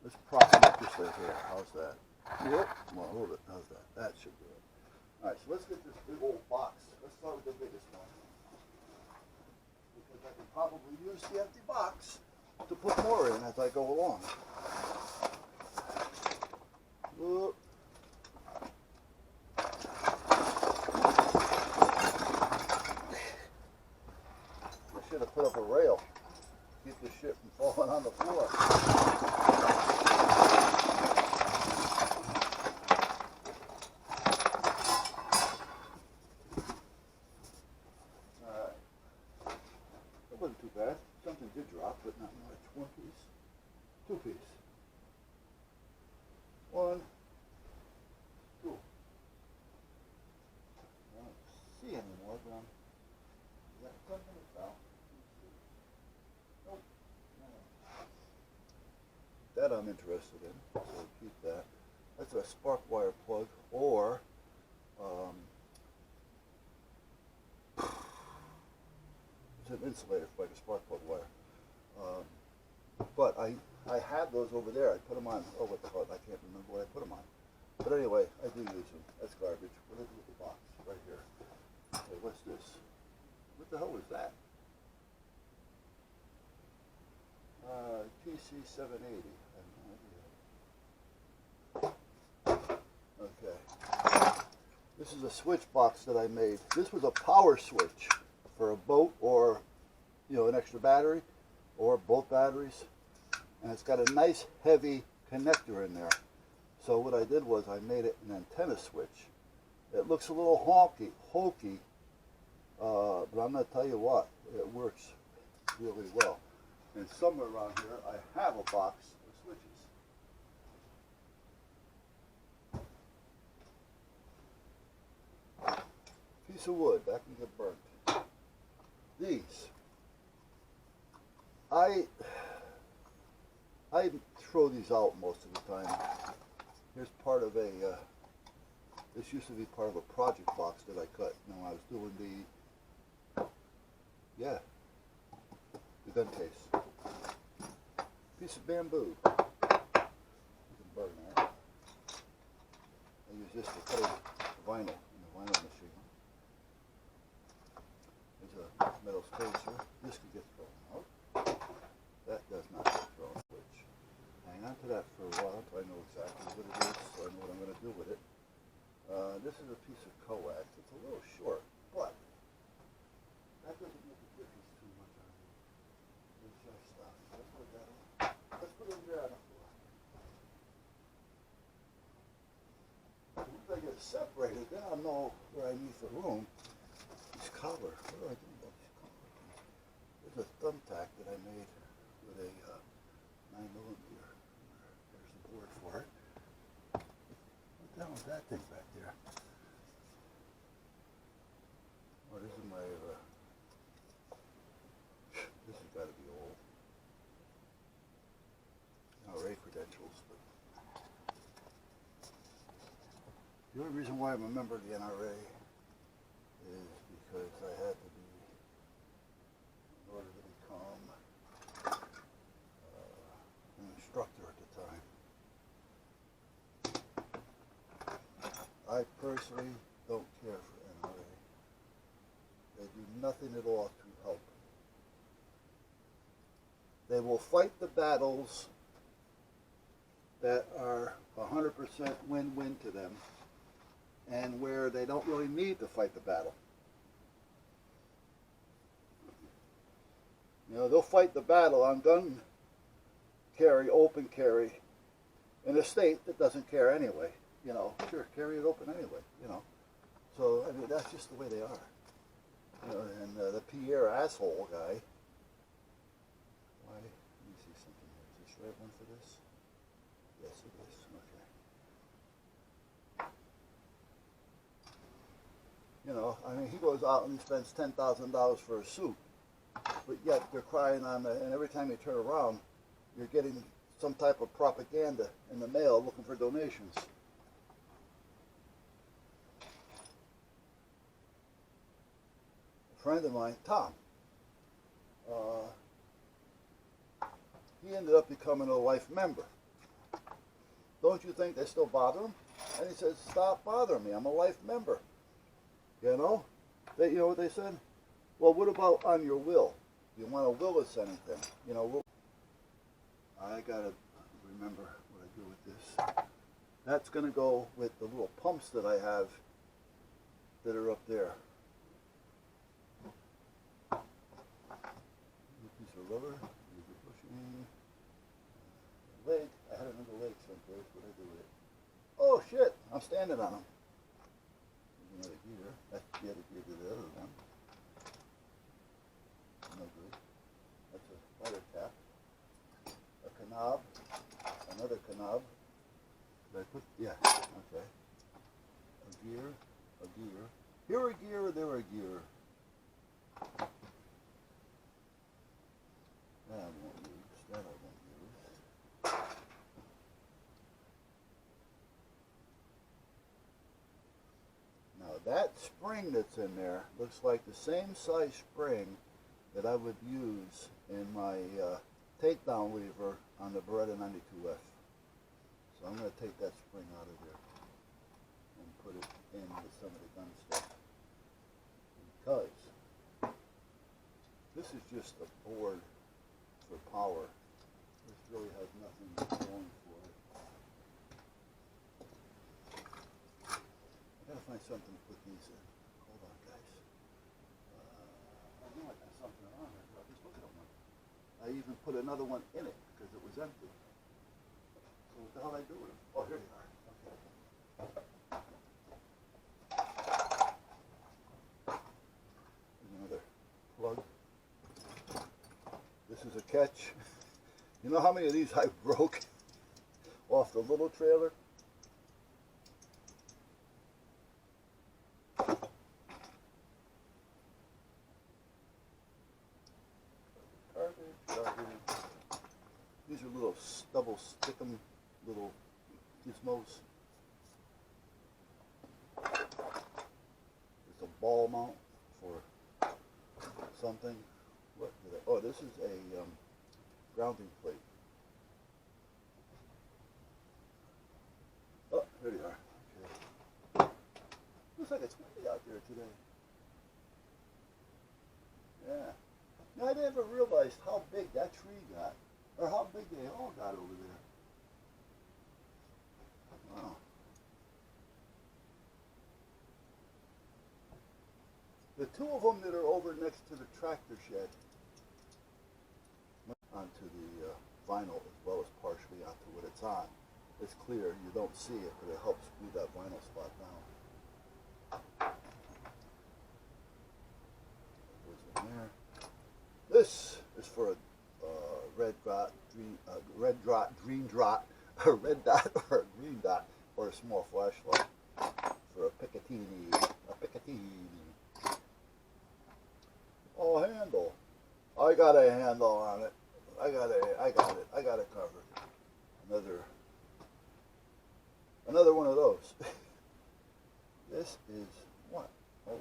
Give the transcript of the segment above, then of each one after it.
Let's prop it up just right here. How's that? Whoop. Well, hold it. How's that? That should do it. All right, so let's get this big old box. Let's start with the biggest one. Because I can probably use the empty box to put more in as I go along. Whoop. I should have put up a rail. Keep the shit from falling on the floor. Alright. That wasn't too bad. Something did drop, but not much. One piece. Two piece. One. Two. I don't see anymore, but is that something that fell? Nope. That I'm interested in, so keep that. That's a spark wire plug, or it's an insulator for like a spark plug wire. But I had those over there. I put them on. Oh, what the hell? I can't remember what I put them on. But anyway, I do use them. That's garbage. What did I do with the box? Right here. Okay, what's this? What the hell was that? TC780. I have no idea. Okay. This is a switch box that I made. This was a power switch for a boat, or an extra battery, or both batteries. And it's got a nice heavy connector in there. So what I did was I made it an antenna switch. It looks a little hokey, but I'm going to tell you what, it works really well. And somewhere around here, I have a box of switches. Piece of wood, that can get burnt. These. I throw these out most of the time. Here's part of a, this used to be part of a project box that I cut when I was doing the gun case. Piece of bamboo. You can burn that. I use this to cut vinyl in the vinyl machine. There's a metal spacer. This can get thrown out. That does not get thrown. Which, hang on to that for a while until I know exactly what it is, so I know what I'm going to do with it. This is a piece of coax. It's a little short, but that doesn't make a difference too much on it. It's just stuff. Let's put that on. Let's put it there on the floor. As soon as I get it separated, then I'll know where I need the room. This collar. What do I do about these collars? There's a thumbtack that I made with a 9mm. There's the board for it. What the hell is that thing back there? Oh, this is my, this has got to be old. NRA credentials, but the only reason why I'm a member of the NRA is because I had to be, in order to become an instructor at the time. I personally don't care for NRA. They do nothing at all to help. They will fight the battles that are 100% win-win to them, and where they don't really need to fight the battle. They'll fight the battle on gun carry, open carry, in a state that doesn't care anyway. Sure, carry it open anyway, So, I mean, that's just the way they are. And the Pierre asshole guy, why, let me see something here. Is this the right one for this? Yes, it is. Okay. I mean, he goes out and he spends $10,000 for a suit, but yet they're crying on and every time you turn around, you're getting some type of propaganda in the mail looking for donations. A friend of mine, Tom, he ended up becoming a life member. don't you think they still bother him? And he says, stop bothering me. I'm a life member. You know? You know what they said? Well, what about on your will? You want to will us anything? You know, I got to remember what I do with this. That's going to go with the little pumps that I have that are up there. Piece of rubber. Pushing. Leg. I had another leg someplace. What did I do with it? Oh shit! I'm standing on them. There's another gear. That's the other gear to the other one. No good. That's a lighter cap. A knob. Another knob. Did I put? Yeah. Okay. A gear. A gear. Here a gear. There a gear. That I won't use. That I won't use. Now that spring that's in there looks like the same size spring that I would use in my takedown lever on the Beretta 92F. So I'm going to take that spring out of there and put it in with some of the gun stuff. Because this is just a board for power. This really has nothing going for it. I gotta find something to put these in. Hold on, guys. I know I got something on there, but I just look at one. I even put another one in it because it was empty. So what the hell did I do with them? Oh, here they are. Okay. There's another plug. This is a catch. You know how many of these I broke off the little trailer? Garbage. These are little double stickum little gizmos. It's a ball mount for something. What did oh, this is a grounding plate. Oh, here they are. Okay. Looks like it's windy out there today. Yeah. Now, I never realized how big that tree got, or how big they all got over there. Wow. The two of them that are over next to the tractor shed, onto the vinyl as well as partially onto what it's on. It's clear, you don't see it, but it helps glue that vinyl spot down. Goes in there. This is for a red dot, green dot, a red dot or a green dot, or a small flashlight for a Picatinny. Oh, handle. I got a handle on it. I got it covered. Another one of those. This is what? Oh,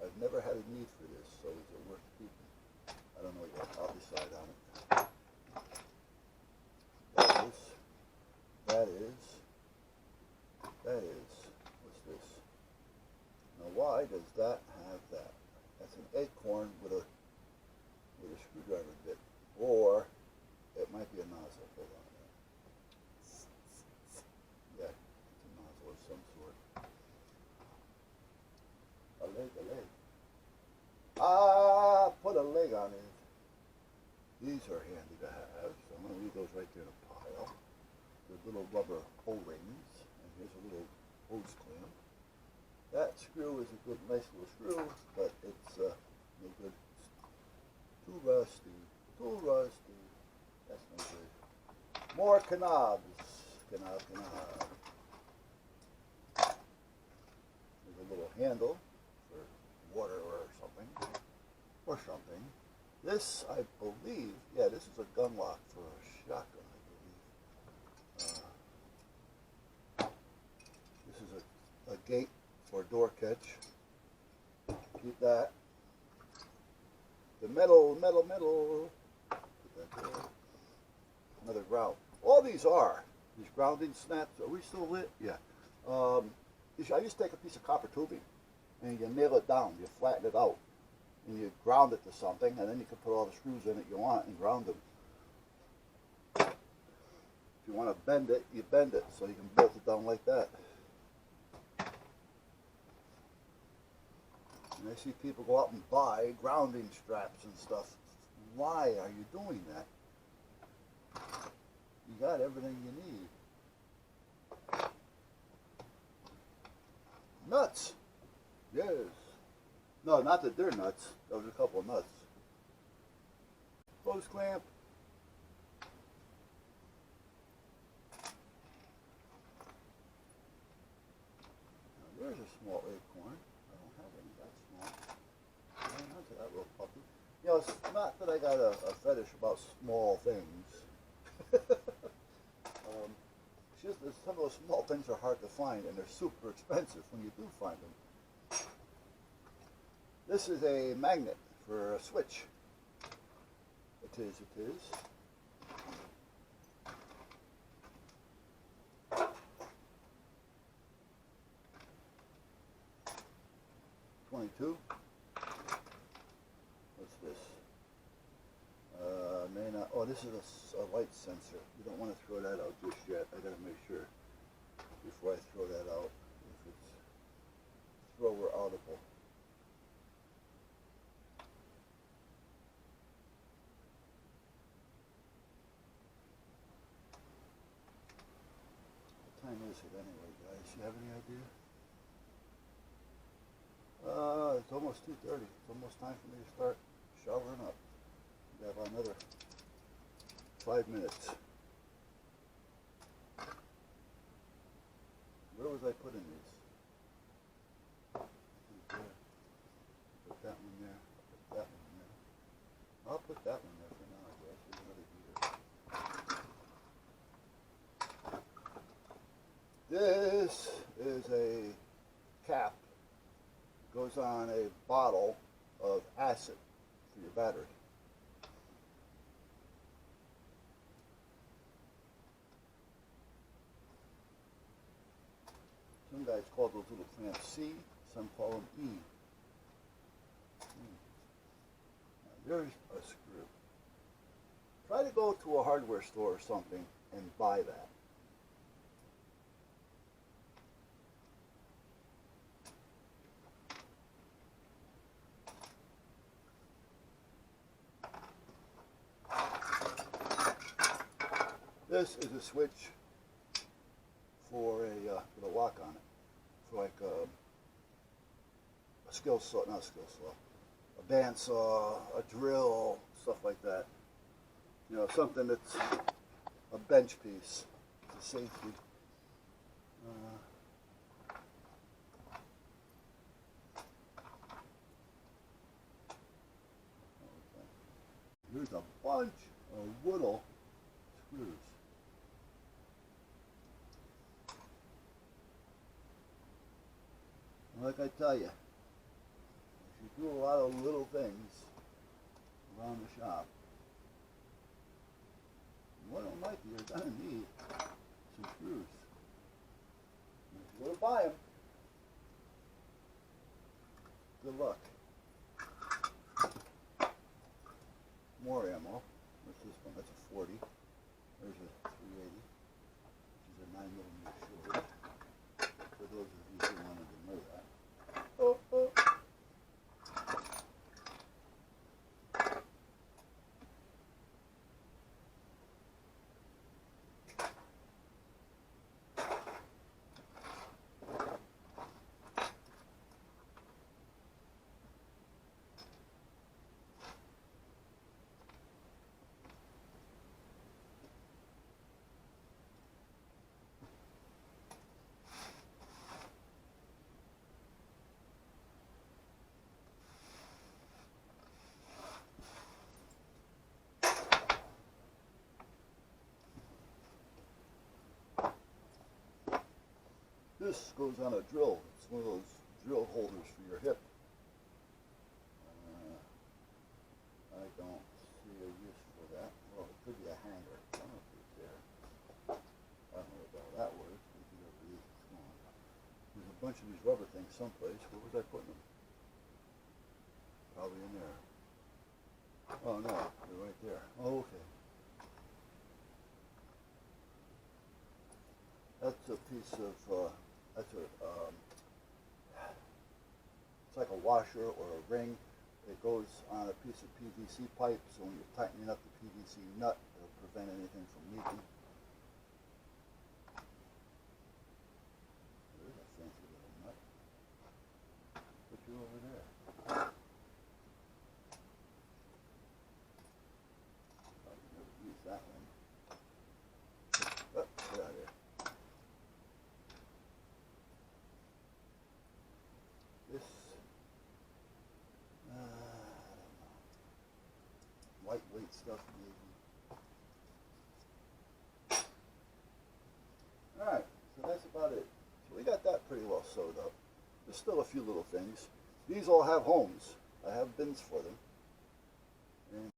I've never had a need for this, so is it worth keeping? I don't know yet. I'll decide on it. That is, what's this? Now why does that have that? That's an acorn with a screwdriver bit. Or it might be a nozzle. Hold on a minute. Yeah, it's a nozzle of some sort. A leg. Ah, put a leg on it. These are handy to have, so I'm going to leave those right there in a pile. They're little rubber O-rings, and here's a little hose clamp. That screw is a good, nice little screw, but it's no good. Too rusty. That's no good. More knobs. Knob. There's a little handle for water or something. This, I believe, yeah, this is a gun lock for a shotgun, I believe. This is a gate for door catch. Keep that. The metal. Put that there. Another grout. All these are These grounding snaps, are we still lit? Yeah. I just take a piece of copper tubing and you nail it down, you flatten it out, and you ground it to something, and then you can put all the screws in it you want and ground them. If you want to bend it, you bend it, so you can bolt it down like that. And I see people go out and buy grounding straps and stuff. Why are you doing that? You got everything you need. Nuts. Yes. No, not that they're nuts. Those are a couple of nuts. Close clamp. Now, there's a small acorn. I don't have any that small. Hang on to that little puppy. You know, it's not that I got a fetish about small things. It's just that some of those small things are hard to find, and they're super expensive when you do find them. This is a magnet for a switch. It is. 22. What's this? May not. Oh, this is a light sensor. You don't want to throw that out just yet. I gotta make sure before I throw that out if it's thrower audible. What time is it anyway, guys? You have any idea? It's almost 2:30. It's almost time for me to start showering up. We have another 5 minutes. Where was I putting these? There. Put that one there. Put that one there. I'll put that one there for now, I guess. There's another heater. This is a cap. Goes on a bottle of acid for your battery. Some guys call those little clamps C, some call them E. Now there's a screw. Try to go to a hardware store or something and buy that. This is a switch for with a lock on it, for like a skill saw, not a skill saw, a bandsaw, a drill, stuff like that. You know, something that's a bench piece for safety. There's a bunch of little screws. Like I tell you, if you do a lot of little things around the shop, more than likely you're going to need some screws. And if you go to buy them, good luck. More ammo. What's this one? That's a 40. There's a 380, which is a 9mm short. For those of you who wanted to know that. Oh. This goes on a drill. It's one of those drill holders for your hip. I don't see a use for that. Well, it could be a hanger. I don't know if it's there. I don't know bunch of these rubber things someplace. Where was I putting them? Probably in there. Oh no, they're right there. Oh, okay. That's a piece of, that's a, it's like a washer or a ring. It goes on a piece of PVC pipe, so when you're tightening up the PVC nut, it'll prevent anything from leaking. There's a fancy little nut. Put you over there. Probably never use that one. Oh, get out of here. This, I don't know. Lightweight stuff, maybe. Alright, so that's about it. So we got that pretty well sewed up. There's still a few little things. These all have homes. I have bins for them. And